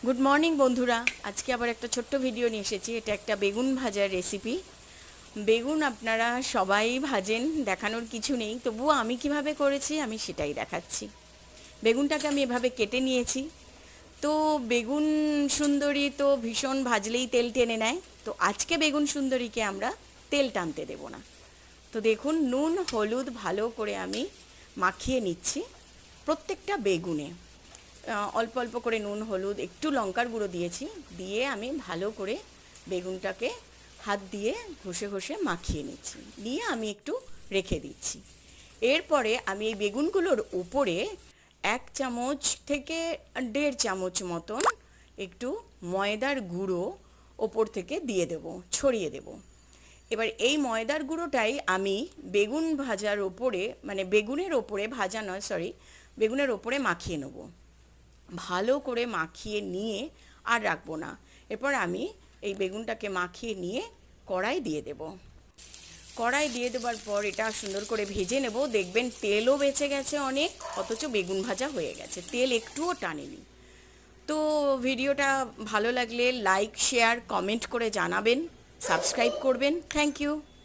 Good morning বন্ধুরা, আজকে আবার একটা ছোট্ট ভিডিও নিয়ে এসেছি। এটা একটা বেগুন ভাজার রেসিপি। বেগুন আপনারা সবাই ভাজেন, দেখানোর কিছু নেই, তবুও আমি কিভাবে করেছি আমি সেটাই দেখাচ্ছি। বেগুনটাকে আমি এভাবে কেটে নিয়েছি। তো বেগুন সুন্দরী তো ভীষণ ভাজলেই তেল টেনে নেয়, তো আজকে বেগুন সুন্দরীকে আমরা তেল টানতে দেব না। তো দেখুন, নুন হলুদ ভালো করে আমি মাখিয়ে নিচ্ছি প্রত্যেকটা বেগুনে। অল্প অল্প করে নুন হলুদ একটু লঙ্কার গুঁড়ো দিয়েছি, দিয়ে আমি ভালো করে বেগুনটাকে হাত দিয়ে ঘষে ঘষে মাখিয়ে নিচ্ছি, নিয়ে আমি একটু রেখে দিচ্ছি। এরপরে আমি এই বেগুনগুলোর উপরে 1 চামচ থেকে 1.5 চামচ মতন একটু ময়দার গুঁড়ো ওপর থেকে দিয়ে দেব, ছড়িয়ে দেব। এবার এই ময়দার গুঁড়োটাই আমি বেগুন ভাজার ওপরে, মানে বেগুনের ওপরে, ভাজা নয় সরি, বেগুনের ওপরে মাখিয়ে নেব। ভালো করে মাখিয়ে নিয়ে আর রাখবো না। এরপর আমি এই বেগুনটাকে মাখিয়ে নিয়ে কড়াই দিয়ে দেব। কড়াই দিয়ে দেওয়ার পর এটা সুন্দর করে ভেজে নেব। দেখবেন তেলও বেঁচে গেছে অনেক, অথচ বেগুন ভাজা হয়ে গেছে, তেল একটুও টানেনি। তো ভিডিওটা ভালো লাগলে লাইক শেয়ার কমেন্ট করে জানাবেন, সাবস্ক্রাইব করবেন। Thank you.